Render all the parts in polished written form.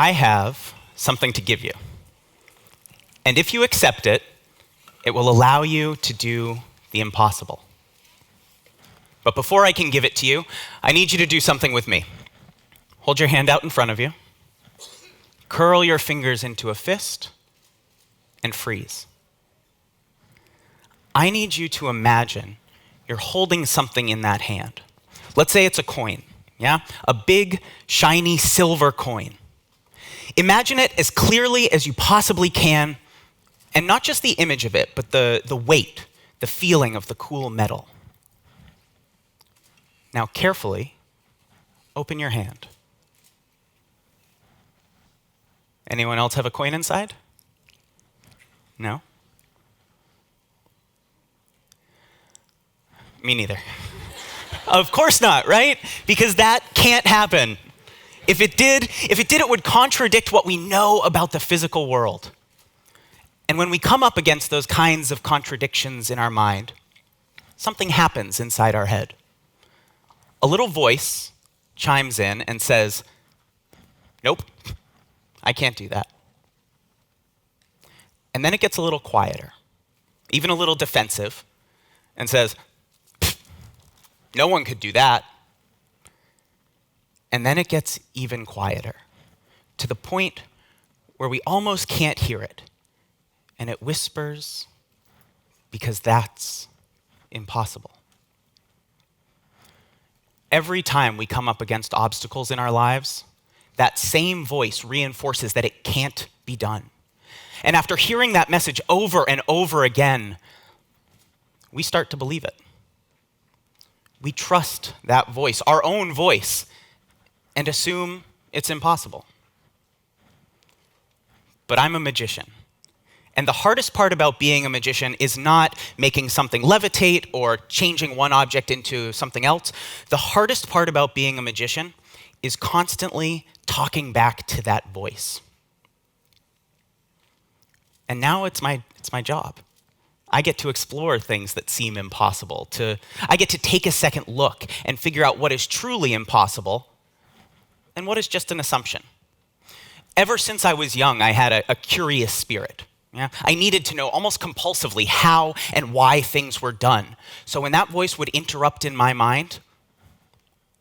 I have something to give you. And if you accept it, it will allow you to do the impossible. But before I can give it to you, I need you to do something with me. Hold your hand out in front of you, curl your fingers into a fist, and freeze. I need you to imagine you're holding something in that hand. Let's say it's a coin, yeah? A big, shiny silver coin. Imagine it as clearly as you possibly can, and not just the image of it, but the weight, the feeling of the cool metal. Now carefully, open your hand. Anyone else have a coin inside? No? Me neither. Of course not, right? Because that can't happen. If it did, it would contradict what we know about the physical world. And when we come up against those kinds of contradictions in our mind, something happens inside our head. A little voice chimes in and says, "Nope, I can't do that." And then it gets a little quieter, even a little defensive, and says, "No one could do that." And then it gets even quieter, to the point where we almost can't hear it. And it whispers, "Because that's impossible." Every time we come up against obstacles in our lives, that same voice reinforces that it can't be done. And after hearing that message over and over again, we start to believe it. We trust that voice, our own voice, and assume it's impossible. But I'm a magician. And the hardest part about being a magician is not making something levitate or changing one object into something else. The hardest part about being a magician is constantly talking back to that voice. And now it's my job. I get to explore things that seem impossible. I get to take a second look and figure out what is truly impossible and what is just an assumption. Ever since I was young, I had a curious spirit. Yeah? I needed to know almost compulsively how and why things were done. So when that voice would interrupt in my mind,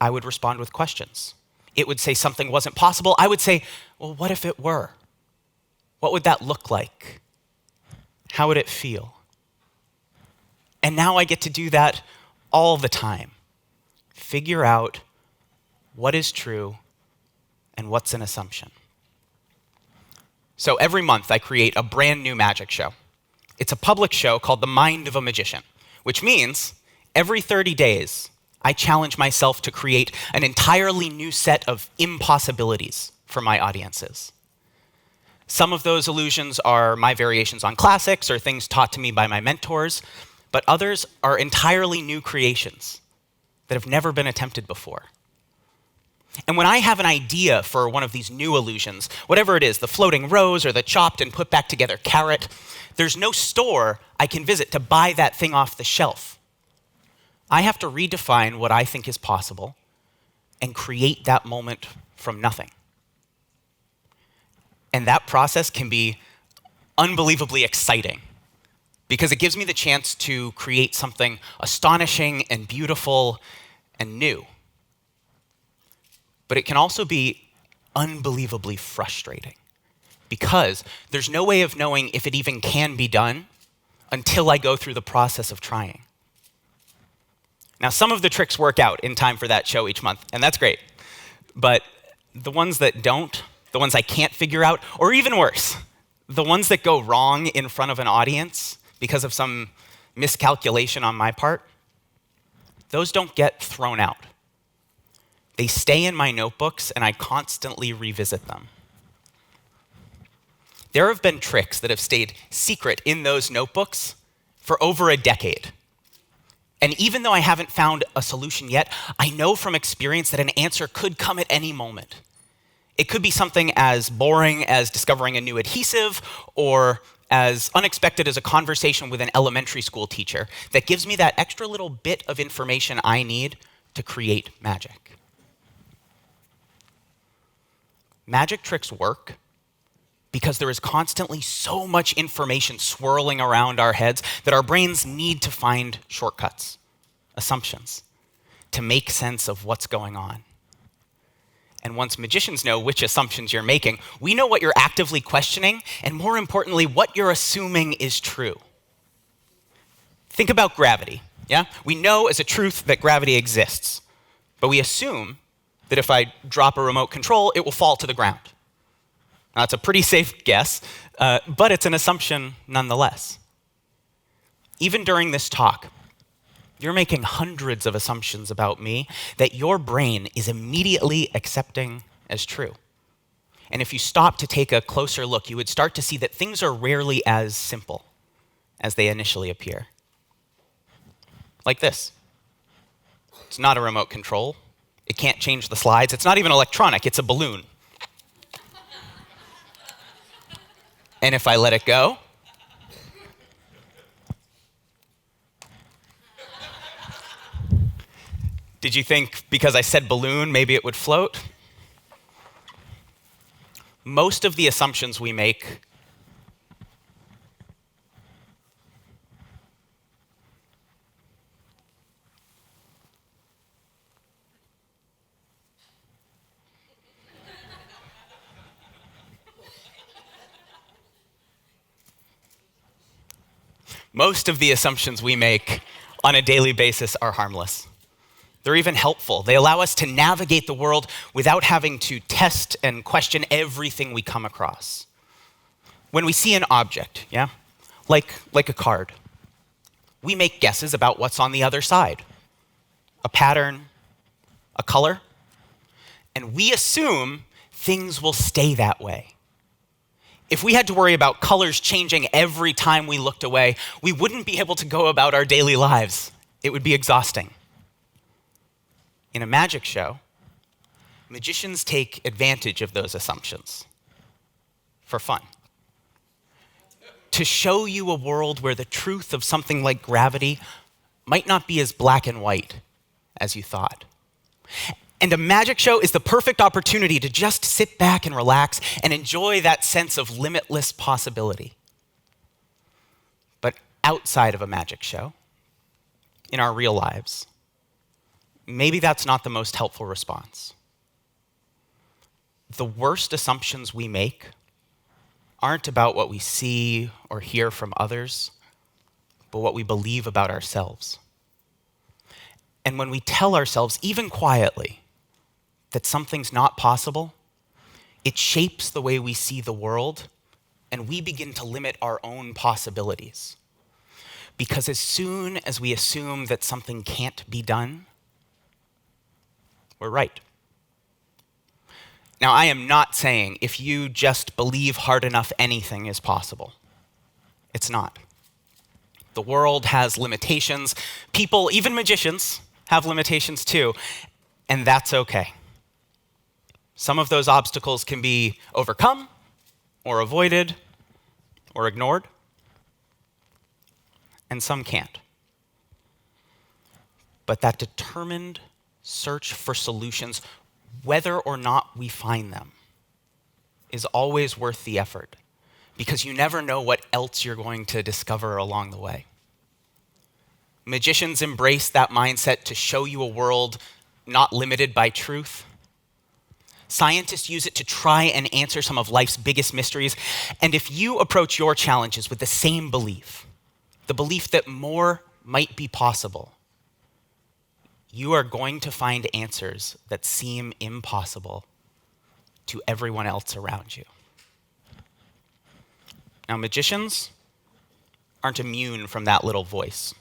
I would respond with questions. It would say something wasn't possible. I would say, well, what if it were? What would that look like? How would it feel? And now I get to do that all the time. Figure out what is true and what's an assumption. So every month I create a brand new magic show. It's a public show called The Mind of a Magician, which means every 30 days I challenge myself to create an entirely new set of impossibilities for my audiences. Some of those illusions are my variations on classics or things taught to me by my mentors, but others are entirely new creations that have never been attempted before. And when I have an idea for one of these new illusions, whatever it is, the floating rose or the chopped and put back together carrot, there's no store I can visit to buy that thing off the shelf. I have to redefine what I think is possible and create that moment from nothing. And that process can be unbelievably exciting because it gives me the chance to create something astonishing and beautiful and new. But it can also be unbelievably frustrating because there's no way of knowing if it even can be done until I go through the process of trying. Now, some of the tricks work out in time for that show each month, and that's great. But the ones that don't, the ones I can't figure out, or even worse, the ones that go wrong in front of an audience because of some miscalculation on my part, those don't get thrown out. They stay in my notebooks, and I constantly revisit them. There have been tricks that have stayed secret in those notebooks for over a decade. And even though I haven't found a solution yet, I know from experience that an answer could come at any moment. It could be something as boring as discovering a new adhesive, or as unexpected as a conversation with an elementary school teacher that gives me that extra little bit of information I need to create magic. Magic tricks work because there is constantly so much information swirling around our heads that our brains need to find shortcuts, assumptions, to make sense of what's going on. And once magicians know which assumptions you're making, we know what you're actively questioning, and more importantly, what you're assuming is true. Think about gravity, yeah? We know as a truth that gravity exists, but we assume that if I drop a remote control, it will fall to the ground. Now, that's a pretty safe guess, but it's an assumption nonetheless. Even during this talk, you're making hundreds of assumptions about me that your brain is immediately accepting as true. And if you stop to take a closer look, you would start to see that things are rarely as simple as they initially appear. Like this. It's not a remote control. It can't change the slides. It's not even electronic. It's a balloon. And if I let it go, did you think because I said balloon, maybe it would float? Most of the assumptions we make on a daily basis are harmless. They're even helpful. They allow us to navigate the world without having to test and question everything we come across. When we see an object, yeah, like a card, we make guesses about what's on the other side. A pattern, a color, and we assume things will stay that way. If we had to worry about colors changing every time we looked away, we wouldn't be able to go about our daily lives. It would be exhausting. In a magic show, magicians take advantage of those assumptions for fun. To show you a world where the truth of something like gravity might not be as black and white as you thought. And a magic show is the perfect opportunity to just sit back and relax and enjoy that sense of limitless possibility. But outside of a magic show, in our real lives, maybe that's not the most helpful response. The worst assumptions we make aren't about what we see or hear from others, but what we believe about ourselves. And when we tell ourselves, even quietly, that something's not possible, it shapes the way we see the world, and we begin to limit our own possibilities. Because as soon as we assume that something can't be done, we're right. Now, I am not saying if you just believe hard enough, anything is possible. It's not. The world has limitations. People, even magicians, have limitations too, and that's okay. Some of those obstacles can be overcome, or avoided, or ignored, and some can't. But that determined search for solutions, whether or not we find them, is always worth the effort, because you never know what else you're going to discover along the way. Magicians embrace that mindset to show you a world not limited by truth. Scientists use it to try and answer some of life's biggest mysteries. And if you approach your challenges with the same belief, the belief that more might be possible, you are going to find answers that seem impossible to everyone else around you. Now, magicians aren't immune from that little voice.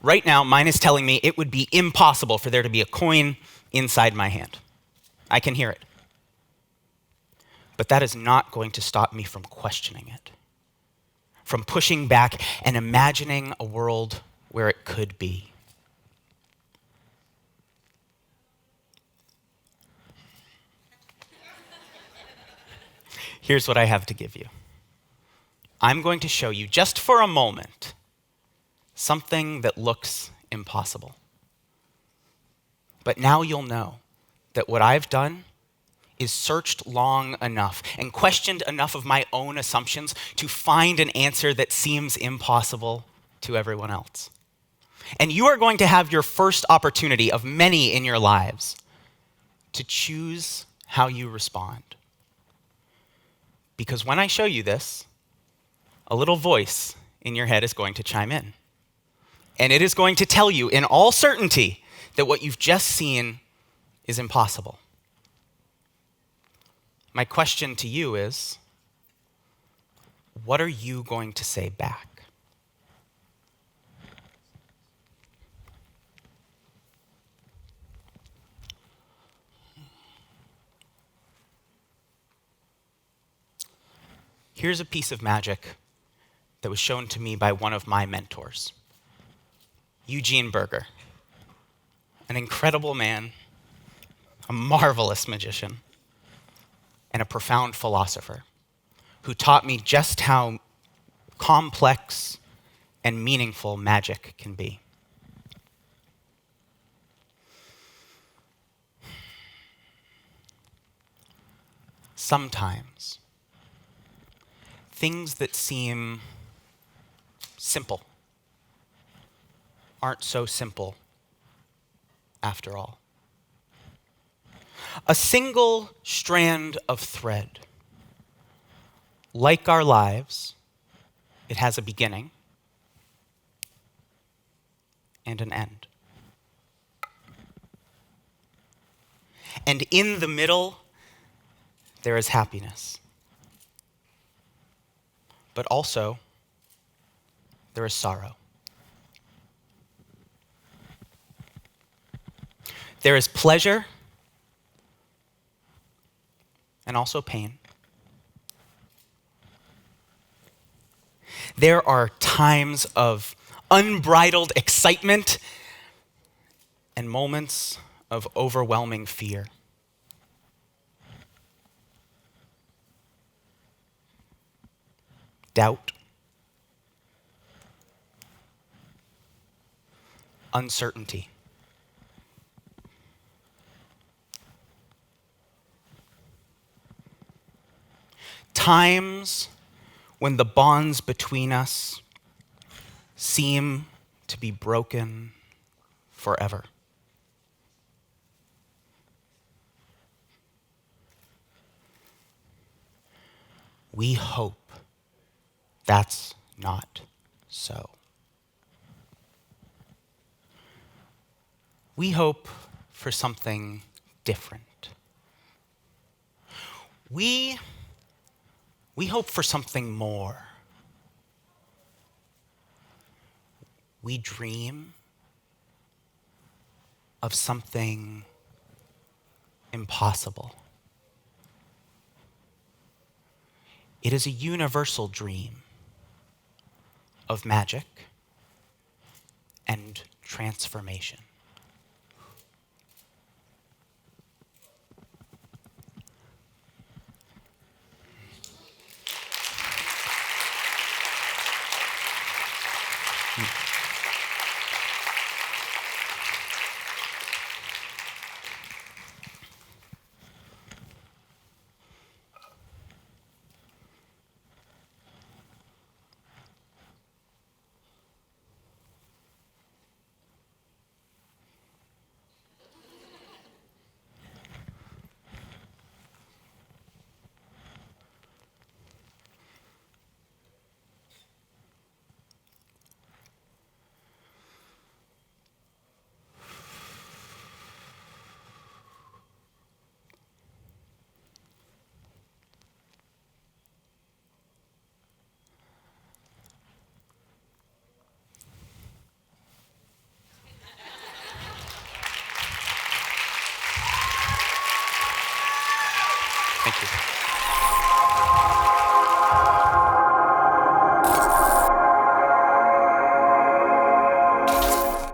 Right now, mine is telling me it would be impossible for there to be a coin inside my hand. I can hear it. But that is not going to stop me from questioning it, from pushing back and imagining a world where it could be. Here's what I have to give you. I'm going to show you, just for a moment, something that looks impossible. But now you'll know that what I've done is searched long enough and questioned enough of my own assumptions to find an answer that seems impossible to everyone else. And you are going to have your first opportunity of many in your lives to choose how you respond. Because when I show you this, a little voice in your head is going to chime in. And it is going to tell you in all certainty that what you've just seen is impossible. My question to you is, what are you going to say back? Here's a piece of magic that was shown to me by one of my mentors, Eugene Berger, an incredible man, a marvelous magician, and a profound philosopher who taught me just how complex and meaningful magic can be. Sometimes, things that seem simple aren't so simple after all. A single strand of thread, like our lives, it has a beginning and an end. And in the middle, there is happiness. But also, there is sorrow. There is pleasure and also pain. There are times of unbridled excitement and moments of overwhelming fear. Doubt, uncertainty. Times when the bonds between us seem to be broken forever. We hope that's not so. We hope for something different. We hope for something more. We dream of something impossible. It is a universal dream of magic and transformation. Thank you.